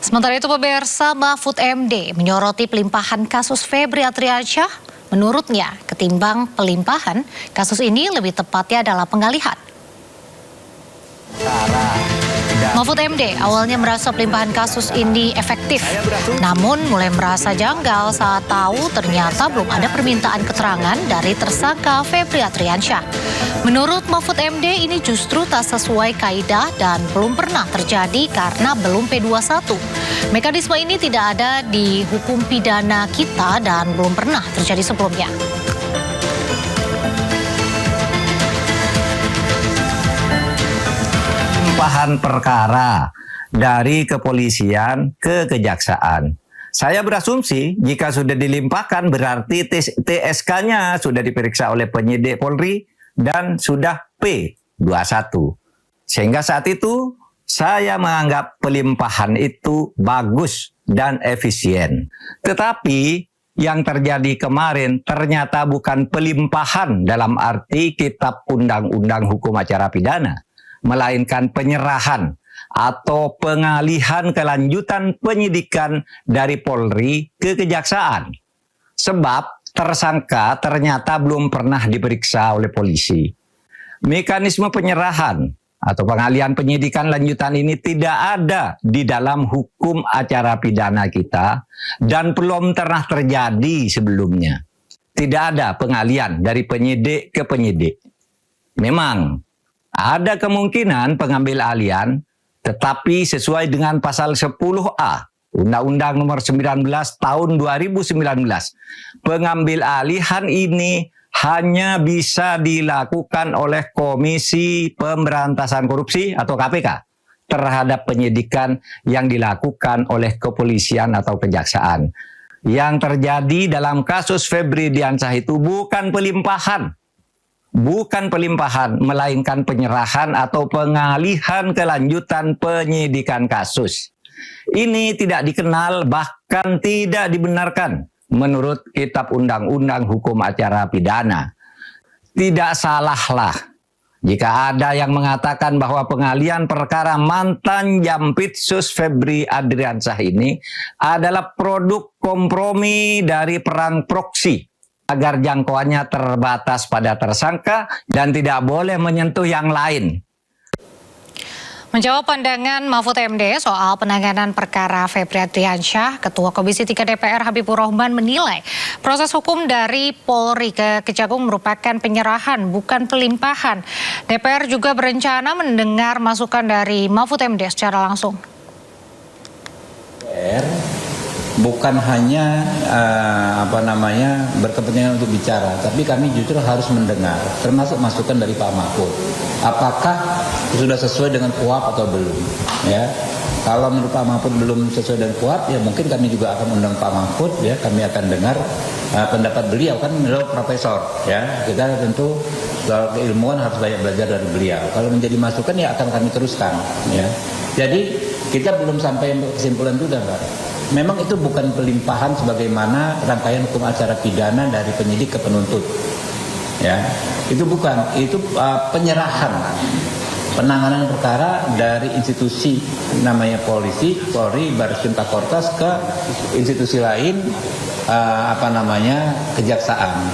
Sementara itu pemirsa, Mahfud MD menyoroti pelimpahan kasus Febri Adriansyah. Menurutnya, ketimbang pelimpahan, kasus ini lebih tepatnya adalah pengalihan. Mahfud MD awalnya merasa pelimpahan kasus ini efektif, namun mulai merasa janggal saat tahu ternyata belum ada permintaan keterangan dari tersangka Febri Adriansyah. Menurut Mahfud MD, ini justru tak sesuai kaidah dan belum pernah terjadi karena belum P21. Mekanisme ini tidak ada di hukum pidana kita dan belum pernah terjadi sebelumnya. Pelimpahan perkara dari kepolisian ke kejaksaan. Saya berasumsi jika sudah dilimpahkan berarti TSK-nya sudah diperiksa oleh penyidik Polri dan sudah P21. Sehingga saat itu saya menganggap pelimpahan itu bagus dan efisien. Tetapi yang terjadi kemarin ternyata bukan pelimpahan dalam arti Kitab Undang-Undang Hukum Acara Pidana, melainkan penyerahan atau pengalihan kelanjutan penyidikan dari Polri ke kejaksaan. Sebab tersangka ternyata belum pernah diperiksa oleh polisi. Mekanisme penyerahan atau pengalihan penyidikan lanjutan ini tidak ada di dalam hukum acara pidana kita dan belum pernah terjadi sebelumnya. Tidak ada pengalihan dari penyidik ke penyidik. Memang ada kemungkinan pengambil alihan, tetapi sesuai dengan pasal 10A Undang-Undang Nomor 19 Tahun 2019, pengambil alihan ini hanya bisa dilakukan oleh Komisi Pemberantasan Korupsi atau KPK terhadap penyidikan yang dilakukan oleh kepolisian atau kejaksaan. Yang terjadi dalam kasus Febri Adriansyah itu bukan pelimpahan, melainkan penyerahan atau pengalihan kelanjutan penyidikan kasus. Ini tidak dikenal, bahkan tidak dibenarkan menurut Kitab Undang-Undang Hukum Acara Pidana. Tidak salahlah jika ada yang mengatakan bahwa pengalihan perkara mantan Jampitsus Febri Adriansyah ini adalah produk kompromi dari perang proksi, agar jangkauannya terbatas pada tersangka dan tidak boleh menyentuh yang lain. Menjawab pandangan Mahfud MD soal penanganan perkara Febri Adriansyah, Ketua Komisi 3 DPR Habibur Rahman menilai proses hukum dari Polri ke Kejagung merupakan penyerahan, bukan pelimpahan. DPR juga berencana mendengar masukan dari Mahfud MD secara langsung. Bukan hanya berkepentingan untuk bicara, tapi kami justru harus mendengar, termasuk masukan dari Pak Mahfud. Apakah sudah sesuai dengan KUHP atau belum? Ya, kalau menurut Pak Mahfud belum sesuai dengan KUHP, ya mungkin kami juga akan undang Pak Mahfud. Ya, kami akan dengar pendapat beliau, kan beliau profesor. Ya, kita tentu soal keilmuan harus banyak belajar dari beliau. Kalau menjadi masukan ya akan kami teruskan. Ya, jadi kita belum sampai kesimpulan itu, Pak. Memang itu bukan pelimpahan sebagaimana rangkaian hukum acara pidana dari penyidik ke penuntut. Ya, itu bukan, itu penyerahan penanganan perkara dari institusi namanya polisi, Polri, Barreskrim Korps ke institusi lain, kejaksaan.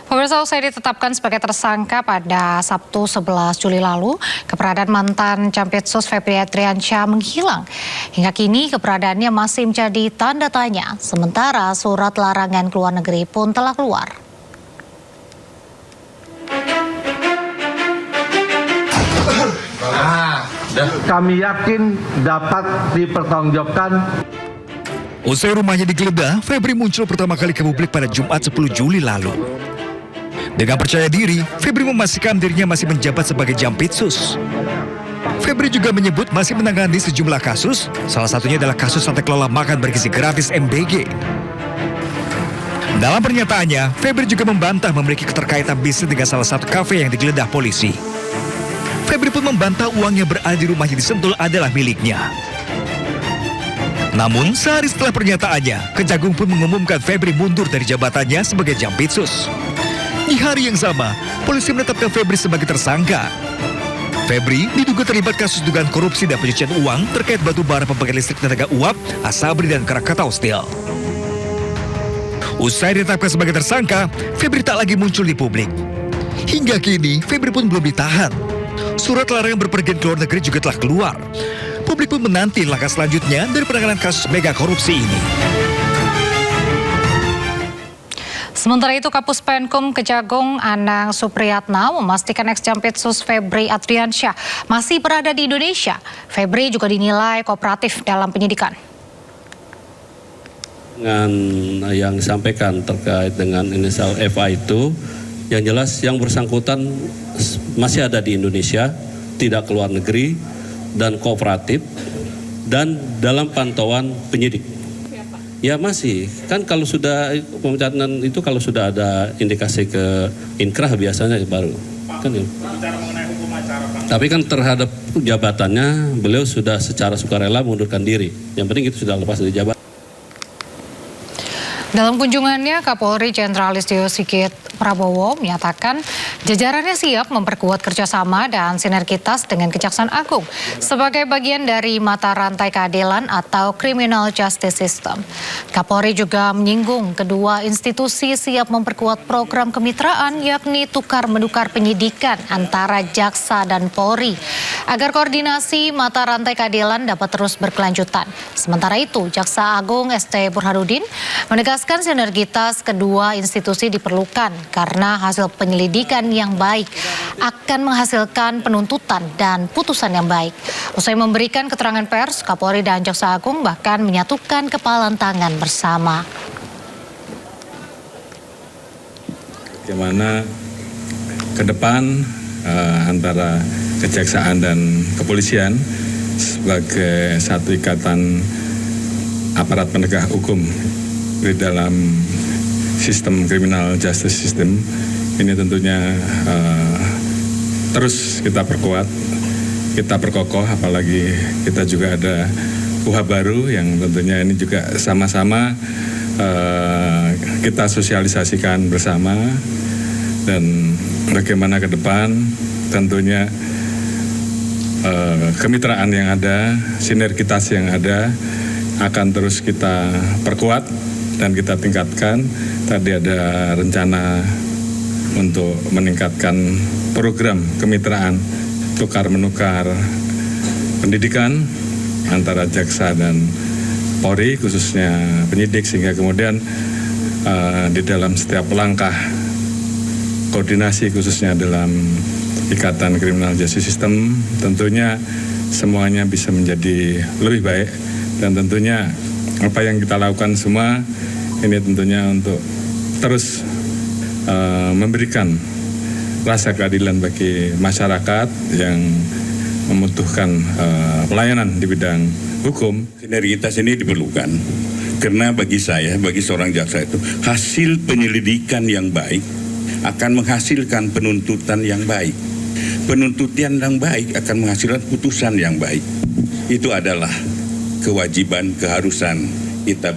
Pemirsa, usai ditetapkan sebagai tersangka pada Sabtu 11 Juli lalu, keberadaan mantan Jampitsus Febri Adriansyah menghilang. Hingga kini keberadaannya masih menjadi tanda tanya, sementara surat larangan keluar negeri pun telah keluar. Kami yakin dapat dipertanggungjawabkan. Usai rumahnya digeledah, Febri muncul pertama kali ke publik pada Jumat 10 Juli lalu. Dengan percaya diri, Febri memastikan dirinya masih menjabat sebagai Jampitsus. Febri juga menyebut masih menangani sejumlah kasus, salah satunya adalah kasus tata kelola makan bergizi gratis MBG. Dalam pernyataannya, Febri juga membantah memiliki keterkaitan bisnis dengan salah satu kafe yang digeledah polisi. Febri pun membantah uang yang berada di rumahnya di Sentul adalah miliknya. Namun, sehari setelah pernyataannya, Kejagung pun mengumumkan Febri mundur dari jabatannya sebagai Jampitsus. Di hari yang sama, polisi menetapkan Febri sebagai tersangka. Febri diduga terlibat kasus dugaan korupsi dan pencucian uang terkait batu bara pembangkit listrik tenaga uap, Asabri dan Krakatau Steel. Usai ditetapkan sebagai tersangka, Febri tak lagi muncul di publik. Hingga kini, Febri pun belum ditahan. Surat larangan berpergian ke luar negeri juga telah keluar. Publik pun menanti langkah selanjutnya dari penanganan kasus mega korupsi ini. Sementara itu, Kapus Penkum Kejagung Anang Supriyatna memastikan ex-Jampitsus Febri Adriansyah masih berada di Indonesia. Febri juga dinilai kooperatif dalam penyidikan. Dengan yang disampaikan terkait dengan inisial FA itu, yang jelas yang bersangkutan masih ada di Indonesia, tidak keluar negeri, dan kooperatif, dan dalam pantauan penyidik. Ya masih, kan kalau sudah pemecatan itu kalau sudah ada indikasi ke inkrah biasanya baru. Kan ya. Tapi kan terhadap jabatannya beliau sudah secara sukarela mengundurkan diri. Yang penting itu sudah lepas dari jabatan. Dalam kunjungannya, Kapolri Jenderal Listio Sigit Prabowo menyatakan jajarannya siap memperkuat kerjasama dan sinergitas dengan Kejaksaan Agung sebagai bagian dari mata rantai keadilan atau criminal justice system. Kapolri juga menyinggung kedua institusi siap memperkuat program kemitraan yakni tukar-menukar penyidikan antara jaksa dan Polri agar koordinasi mata rantai keadilan dapat terus berkelanjutan. Sementara itu, Jaksa Agung ST Burhanuddin menegaskan sinergitas kedua institusi diperlukan karena hasil penyelidikan yang baik akan menghasilkan penuntutan dan putusan yang baik. Usai memberikan keterangan pers, Kapolri dan Jaksa Agung bahkan menyatukan kepalan tangan bersama. Bagaimana ke depan antara kejaksaan dan kepolisian sebagai satu ikatan aparat penegak hukum di dalam sistem criminal justice system ini tentunya terus kita perkuat, kita perkokoh, apalagi kita juga ada KUHP baru yang tentunya ini juga sama-sama kita sosialisasikan bersama, dan bagaimana ke depan tentunya kemitraan yang ada, sinergitas yang ada akan terus kita perkuat dan kita tingkatkan. Tadi ada rencana untuk meningkatkan program kemitraan tukar-menukar pendidikan antara jaksa dan Polri, khususnya penyidik, sehingga kemudian di dalam setiap langkah koordinasi khususnya dalam ikatan criminal justice system tentunya semuanya bisa menjadi lebih baik, dan tentunya apa yang kita lakukan semua ini tentunya untuk terus memberikan rasa keadilan bagi masyarakat yang membutuhkan pelayanan di bidang hukum. Sinergitas ini diperlukan karena bagi saya, bagi seorang jaksa itu, hasil penyelidikan yang baik akan menghasilkan penuntutan yang baik. Penuntutan yang baik akan menghasilkan putusan yang baik. Itu adalah kewajiban, keharusan kita.